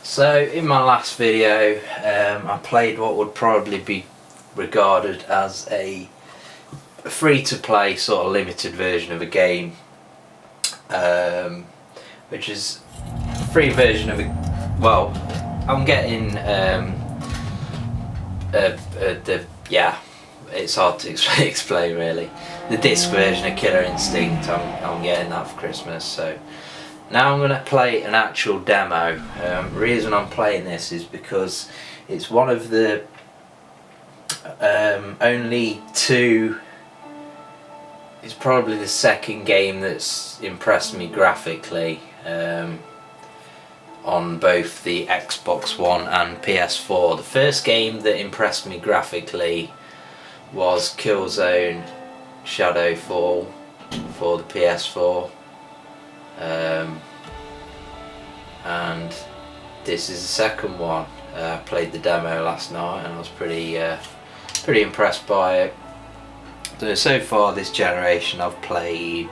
So in my last video I played what would probably be regarded as a free-to-play sort of limited version of a game, which is a free version of a, well, I'm getting it's hard to explain really. The disc version of Killer Instinct, I'm getting that for Christmas. So now I'm going to play an actual demo. The reason I'm playing this is because it's one of the only two, it's probably the second game that's impressed me graphically on both the Xbox One and PS4. The first game that impressed me graphically was Killzone Shadowfall for the PS4. And this is the second one. I played the demo last night and I was pretty impressed by it. So far this generation I've played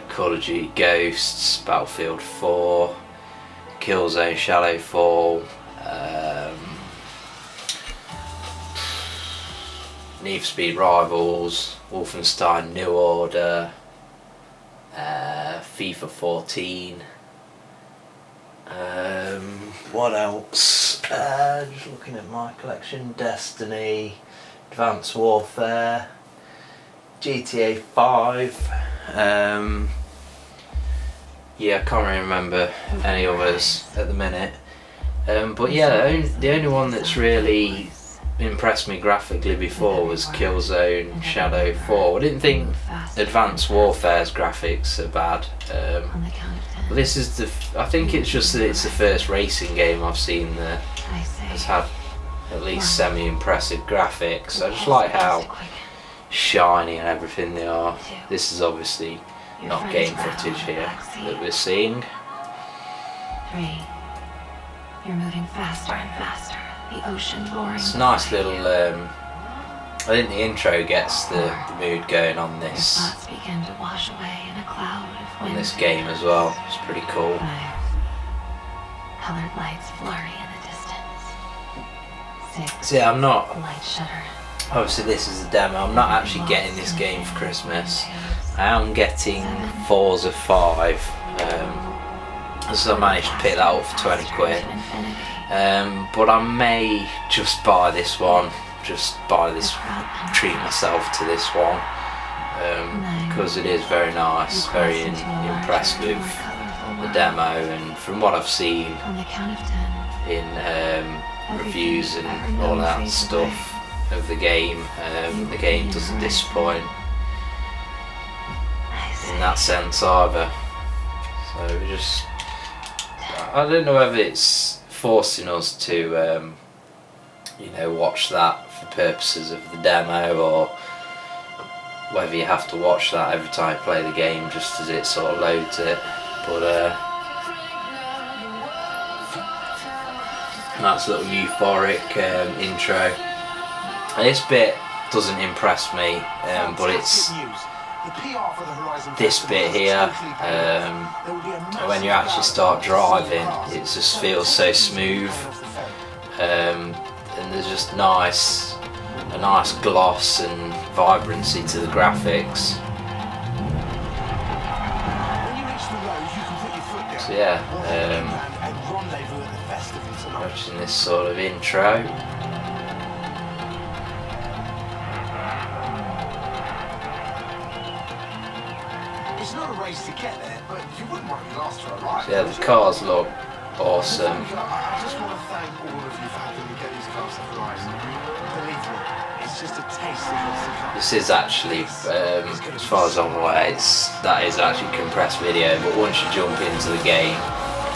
Call of Duty Ghosts, Battlefield 4, Killzone Shadowfall, Need for Speed Rivals, Wolfenstein New Order, FIFA 14. What else? Just looking at my collection. Destiny, Advanced Warfare, GTA 5. Yeah, I can't really remember any others at the minute. But yeah, the only one that's really impressed me graphically before was Killzone Shadowfall. I didn't think Advanced Warfare's graphics are bad. But this is I think it's just that it's the first racing game I've seen that has had at least semi-impressive graphics. I just like how shiny and everything they are. This is obviously not game footage here that we're seeing. 3. You're moving faster and faster. The ocean roaring. It's a nice little. I think the intro gets the mood going on this. Your thoughts begin to wash away in a cloud of wind. On this game as well. It's pretty cool. 5. Colored lights flurry in the distance. 6. So yeah, I'm not. Light shudder. Obviously, this is a demo. I'm not actually getting this game for Christmas. I am getting Forza 5. So I managed to pick that up for 20 quid. But I may just buy this one. Treat myself to this one. Because it is very nice, very impressed with the demo, and from what I've seen in reviews and all that stuff of the game doesn't disappoint in that sense either. So I don't know whether it's forcing us to watch that for purposes of the demo, or whether you have to watch that every time you play the game just as it sort of loads it. But nice little euphoric intro. This bit doesn't impress me, but it's this bit here, when you actually start driving, it just feels so smooth, and there's just a nice gloss and vibrancy to the graphics. So yeah, watching this sort of intro. It's not a race to get there, but you wouldn't want to be last for a ride. So yeah, the cars look awesome. I just want to thank all of you for helping me get these cars to the horizon. Believe me, it's just a taste of what's to come. This is actually, as far as I'm aware, that is actually compressed video, but once you jump into the game,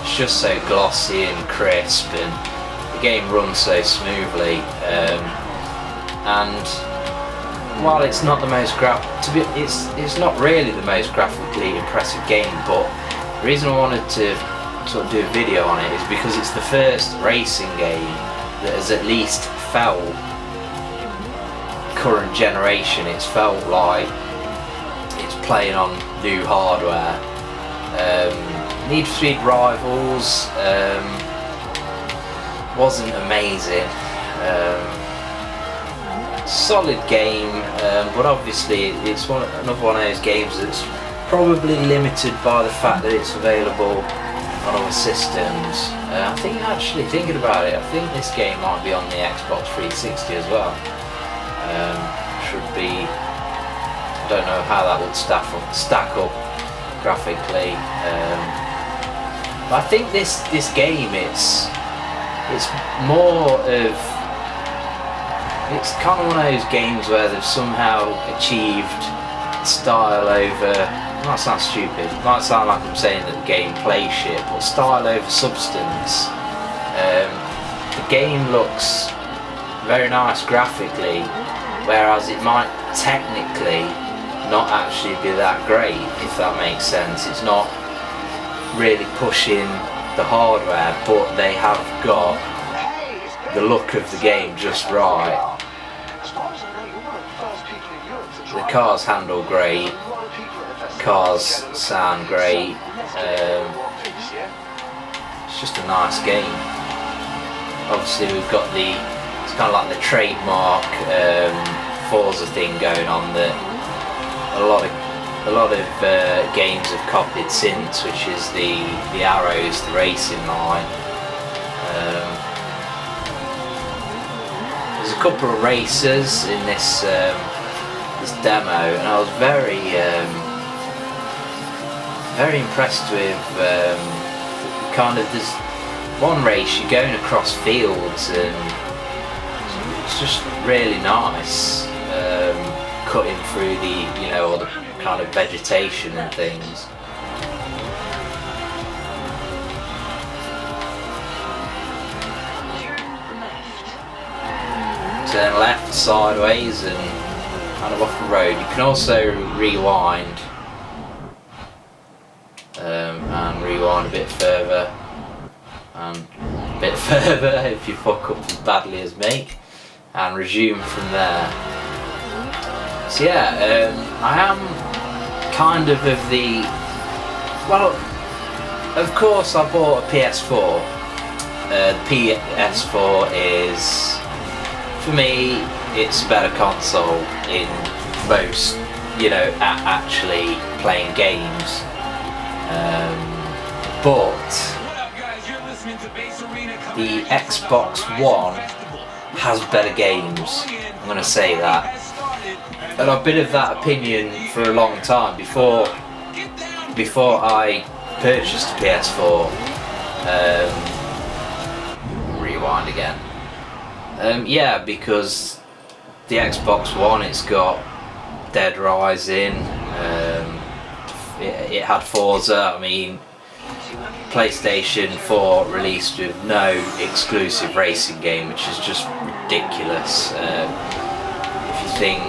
it's just so glossy and crisp, and the game runs so smoothly. And while it's not the most it's not really the most graphically impressive game, but the reason I wanted to sort of do a video on it is because it's the first racing game that has at least felt current generation. It's felt like it's playing on new hardware. Need for Speed Rivals wasn't amazing. Solid game, but obviously it's another one of those games that's probably limited by the fact that it's available on other systems. I think, actually thinking about it, I think this game might be on the Xbox 360 as well. Should be. I don't know how that would stack up graphically. But I think this game, it's more of, it's kind of one of those games where they've somehow achieved style over, it might sound stupid, it might sound like I'm saying that the game plays shit, but style over substance. The game looks very nice graphically, whereas it might technically not actually be that great, if that makes sense. It's not really pushing the hardware, but they have got the look of the game just right. The cars handle great, cars sound great, it's just a nice game. Obviously we've got it's kind of like the trademark Forza thing going on that a lot of games have copied since, which is the arrows, the racing line. There's a couple of racers in this demo, and I was very impressed with kind of, there's one race you're going across fields and it's just really nice, cutting through all the kind of vegetation and things. Turn left, sideways, and kind of off the road. You can also rewind and rewind a bit further and a bit further if you fuck up as badly as me, and resume from there. So yeah, I am kind of the, well, of course I bought a PS4. The PS4 is, for me, it's a better console in most, at actually playing games. But the Xbox One has better games. I'm going to say that. And I've been of that opinion for a long time. Before I purchased a PS4. Rewind again. Yeah, because the Xbox One, it's got Dead Rising, it had Forza. I mean, PlayStation 4 released with no exclusive racing game, which is just ridiculous. If you think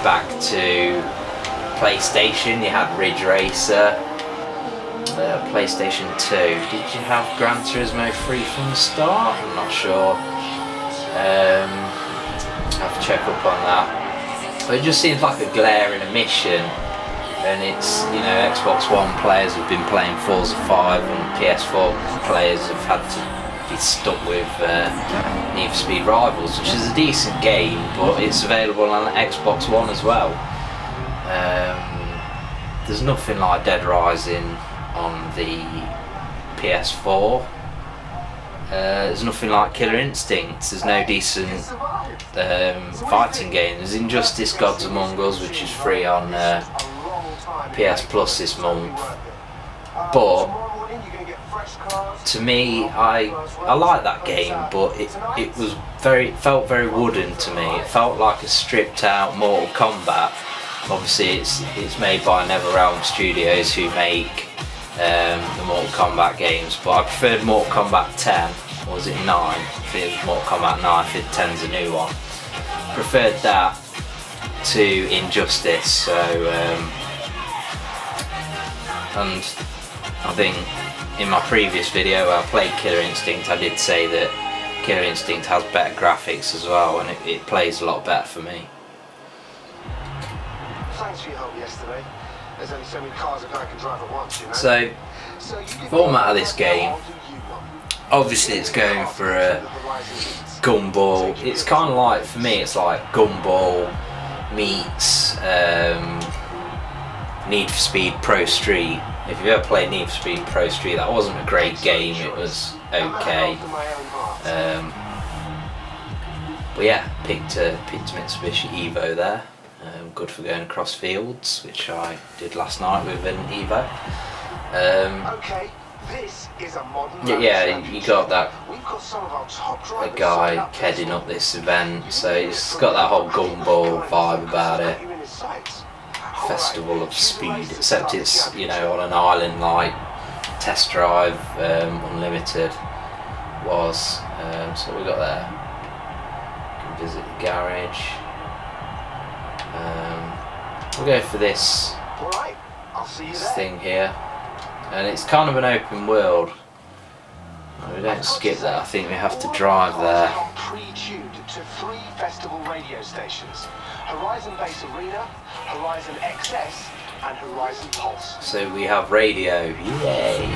back to PlayStation, you had Ridge Racer. PlayStation 2, did you have Gran Turismo 3 from the start? I'm not sure. I have to check up on that. But it just seems like a glaring omission, and it's, Xbox One players have been playing Forza 5 and PS4 players have had to be stuck with Need for Speed Rivals, which is a decent game, but it's available on Xbox One as well. There's nothing like Dead Rising on the PS4. There's nothing like Killer Instinct. There's no decent fighting games. Injustice Gods Among Us, which is free on PS Plus this month. But to me, I like that game, but it was felt very wooden to me. It felt like a stripped out Mortal Kombat. Obviously, it's made by NetherRealm Studios, who make the Mortal Kombat games, but I preferred Mortal Kombat 10, or was it 9? I think it was Mortal Kombat 9, I think 10's a new one. Preferred that to Injustice, so and I think in my previous video where I played Killer Instinct, I did say that Killer Instinct has better graphics as well, and it plays a lot better for me. Thanks for your help yesterday. There's only so many cars a guy can drive at once, So Format of this game, obviously it's going for a gumball. It's kind of like, for me, it's like gumball meets Need for Speed Pro Street. If you've ever played Need for Speed Pro Street, that wasn't a great game, it was okay. But yeah, picked Mitsubishi Evo there. Good for going across fields, which I did last night with an Evo. Okay, this is a modern Yeah, you got that a guy heading up this event, so it's got that whole gumball vibe about it. Festival of Speed, except it's, you know, on an island like Test Drive Unlimited was. So what we got there? You can visit the garage. We'll go for this thing here, and it's kind of an open world. We don't skip that. I think we have to drive there. Pre-tuned to 3 festival radio stations: Horizon Base Arena, Horizon XS, and Horizon Pulse. So we have radio. Yay!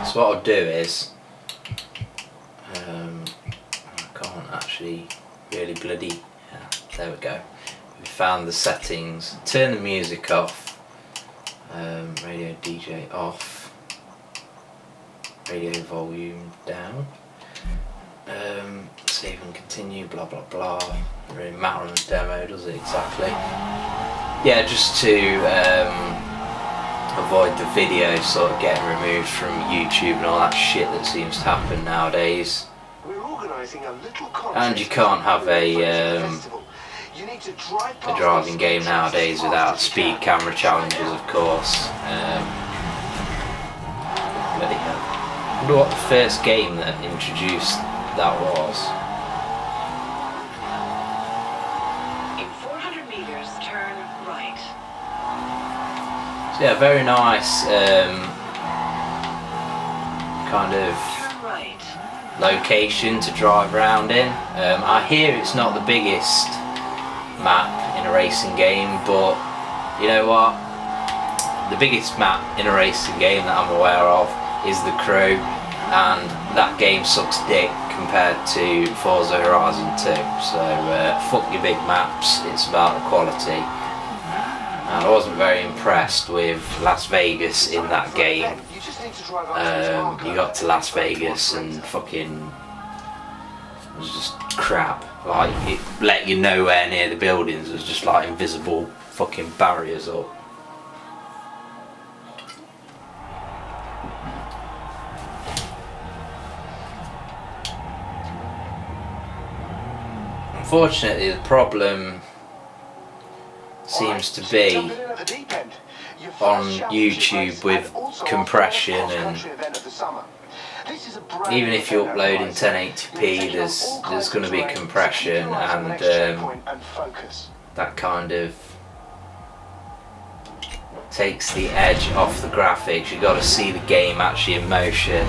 So what I'll do is, I can't actually really bloody. Yeah, there we go. We found the settings. Turn the music off. Radio DJ off. Radio volume down. Save and continue. Blah blah blah. Doesn't really matter on the demo, does it exactly? Yeah, just to avoid the video sort of getting removed from YouTube and all that shit that seems to happen nowadays. And you can't have a driving game nowadays without speed camera challenges, of course. Bloody hell. I wonder what the first game that introduced that was. In 400 meters, turn right. So yeah, very nice kind of Turn right. location to drive around in. I hear it's not the biggest map in a racing game, but you know what? The biggest map in a racing game that I'm aware of is The Crew, and that game sucks dick compared to Forza Horizon 2. So fuck your big maps, it's about the quality. And I wasn't very impressed with Las Vegas in that game. You got to Las Vegas and fucking it was just crap. Like, it let you nowhere near the buildings. It was just like invisible fucking barriers up. Unfortunately, the problem seems to be on YouTube with compression, and even if you upload in 1080p, there's going to be compression, and that kind of takes the edge off the graphics. You've got to see the game actually in motion.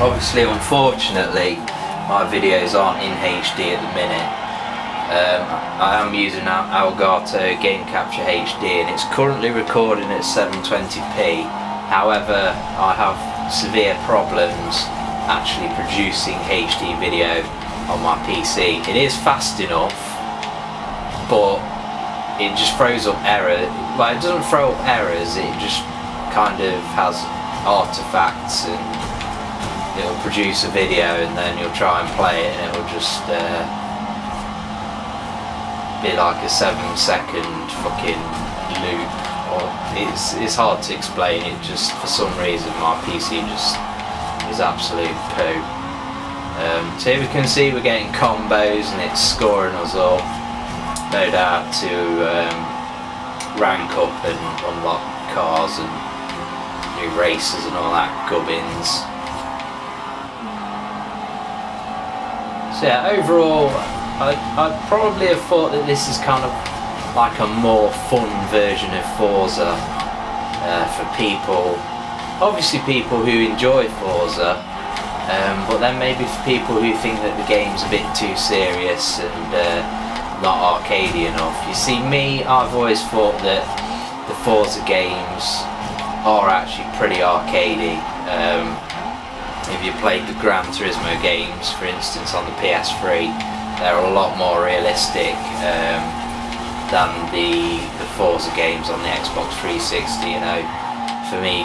Obviously, unfortunately, my videos aren't in HD at the minute. I am using Elgato Game Capture HD, and it's currently recording at 720p. However, I have severe problems actually producing HD video on my PC. It is fast enough, but it just throws up errors. Well, it doesn't throw up errors, it just kind of has artifacts, and it'll produce a video and then you'll try and play it and it'll just be like a 7-second fucking loop. Or it's hard to explain. It just, for some reason, my PC just is absolute poo. So here we can see we're getting combos and it's scoring us up. No doubt to rank up and unlock cars and new races and all that gubbins. So yeah, overall, I probably have thought that this is kind of like a more fun version of Forza for people, obviously people who enjoy Forza, but then maybe for people who think that the game's a bit too serious and not arcadey enough. You see, me, I've always thought that the Forza games are actually pretty arcadey. If you played the Gran Turismo games, for instance, on the PS3, they're a lot more realistic than the Forza games on the Xbox 360. You know, for me,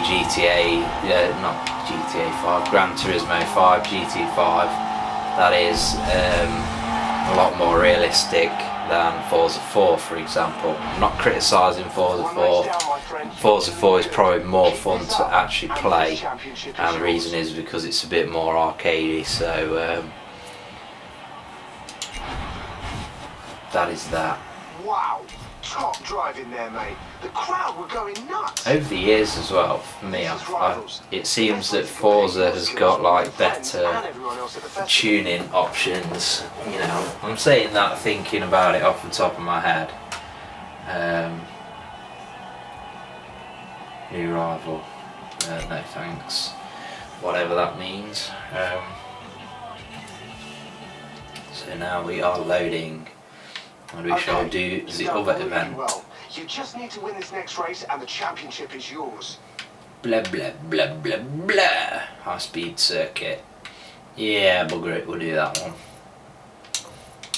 not GTA 5, Gran Turismo 5, GT 5, that is a lot more realistic than Forza 4, for example. I'm not criticising Forza 4. Forza 4 is probably more fun to actually play, and the reason is because it's a bit more arcadey, so that is that. Wow, top driving there, mate. The crowd were going nuts. Over the years as well, for me, it seems that Forza has got like better tuning options. You know, I'm saying that thinking about it off the top of my head. New rival, no thanks, whatever that means. So now we are loading, and we shall do the other event. Well. You just need to win this next race and the championship is yours. Blah blah blah blah blah. High speed circuit. Yeah, bugger it, we'll do that one.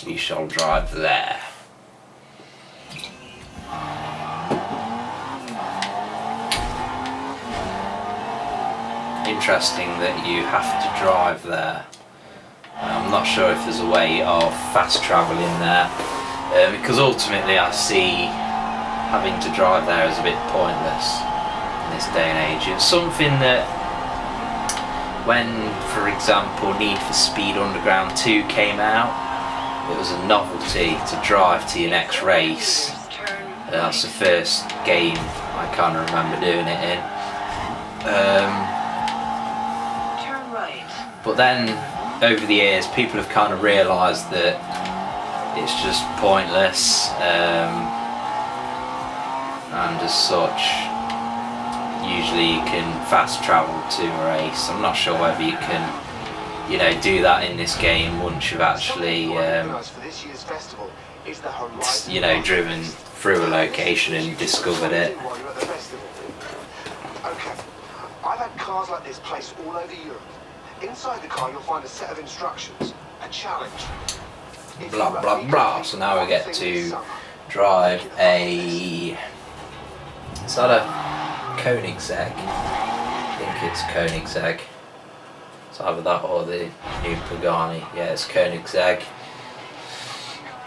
We shall drive there. Interesting that you have to drive there. I'm not sure if there's a way of fast travelling there, because ultimately I see having to drive there is a bit pointless in this day and age. It's something that when, for example, Need for Speed Underground 2 came out, it was a novelty to drive to your next race. That's the first game I kind of remember doing it in. Turn right. But then, over the years, people have kind of realised that it's just pointless. And as such, usually you can fast travel to a race. I'm not sure whether you can, do that in this game once you've actually, driven through a location and discovered it. Okay, I've had cars like this placed all over Europe. Inside the car, you'll find a set of instructions, a challenge. Blah blah blah. So now we get to drive a. Is that a Koenigsegg? I think it's Koenigsegg. It's either that or the new Pagani. Yeah, it's Koenigsegg.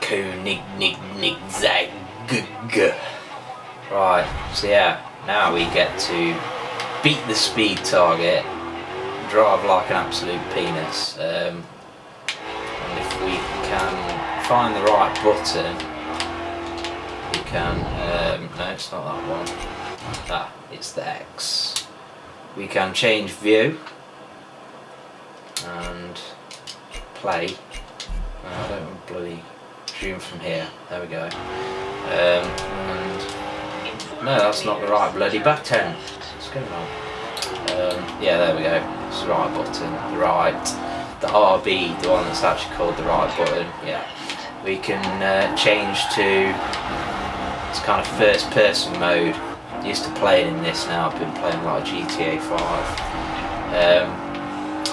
Koenigsegg. Right, so yeah, now we get to beat the speed target, drive like an absolute penis. And if we can find the right button, we can, no, it's not that one. It's the X. We can change view and play. I don't want to bloody zoom from here. There we go. And no, that's not the right bloody button. What's going on? Yeah, there we go. It's the right button. The RB, the one that's actually called the right button. Yeah. We can change to it's kind of first person mode. Used to playing in this, now I've been playing like GTA 5.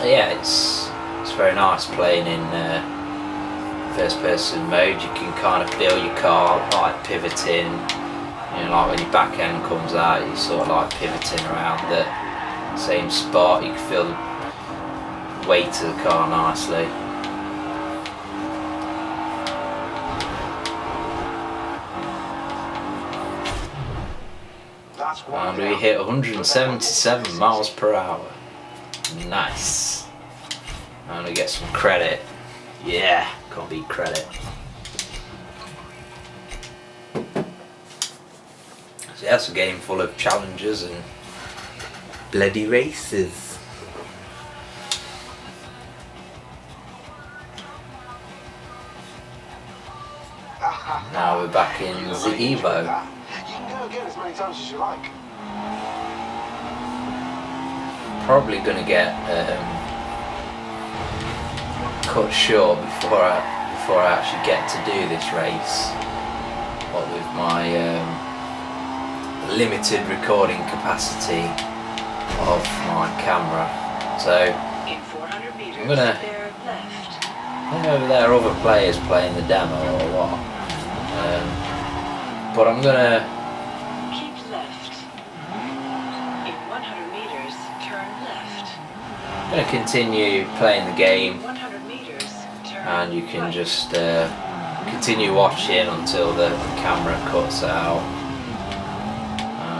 Yeah, it's very nice playing in first person mode. You can kind of feel your car like pivoting, like when your back end comes out, you're sort of like pivoting around the same spot. You can feel the weight of the car nicely. And we hit 177 miles per hour. Nice. And we get some credit. Yeah, can't beat credit. So that's a game full of challenges and bloody races. Now we're back in the Evo. You can go again as many times as you like. Probably gonna get cut short before I actually get to do this race. What with my limited recording capacity of my camera. So In 400 meters, I'm gonna- bear left. I don't know if there are other players playing the demo or what, but I'm gonna Keep left. In 100 meters, turn left. continue playing the game, 100 meters, turn and you can right. just continue watching until the camera cuts out.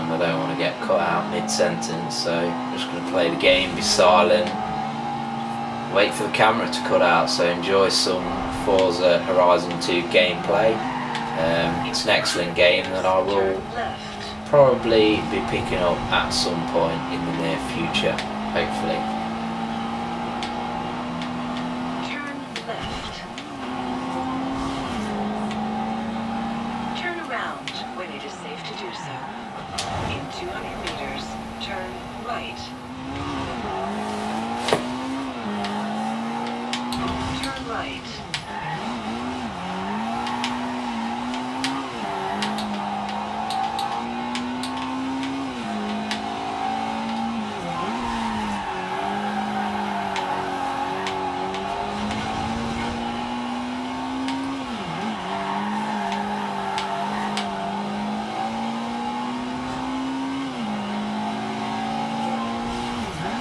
I don't want to get cut out mid-sentence, so I'm just going to play the game, be silent, wait for the camera to cut out. So enjoy some Forza Horizon 2 gameplay. It's an excellent game that I will Turn left. probably be picking up at some point in the near future, hopefully. Turn left. Turn around when it is safe to do so. In 200 meters, turn right. Turn right.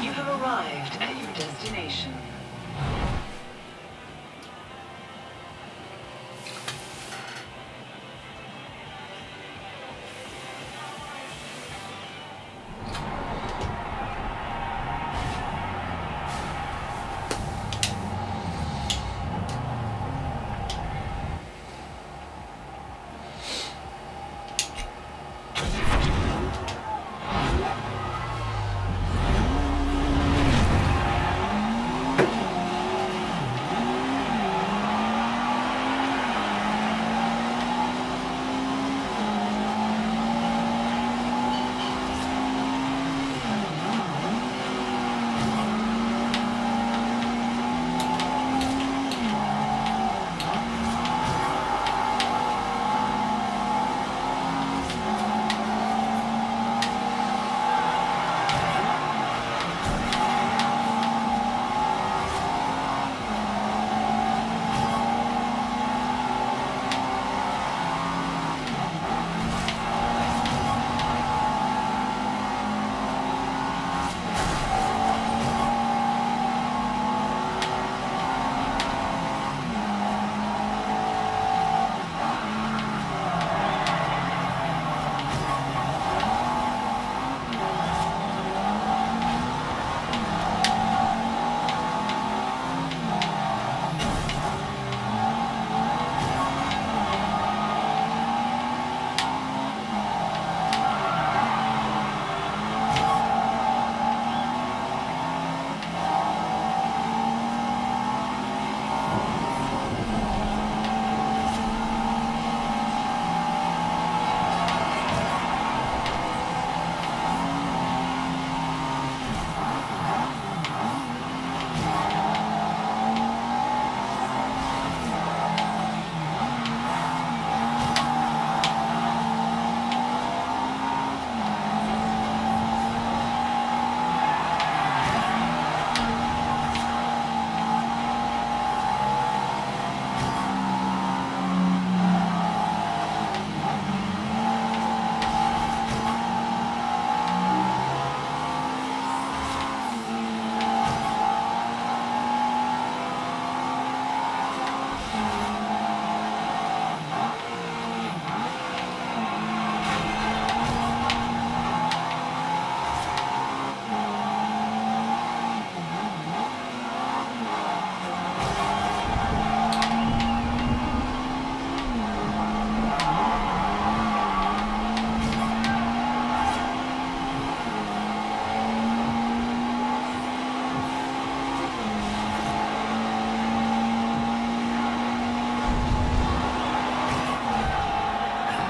You have arrived at your destination.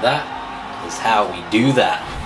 That is how we do that.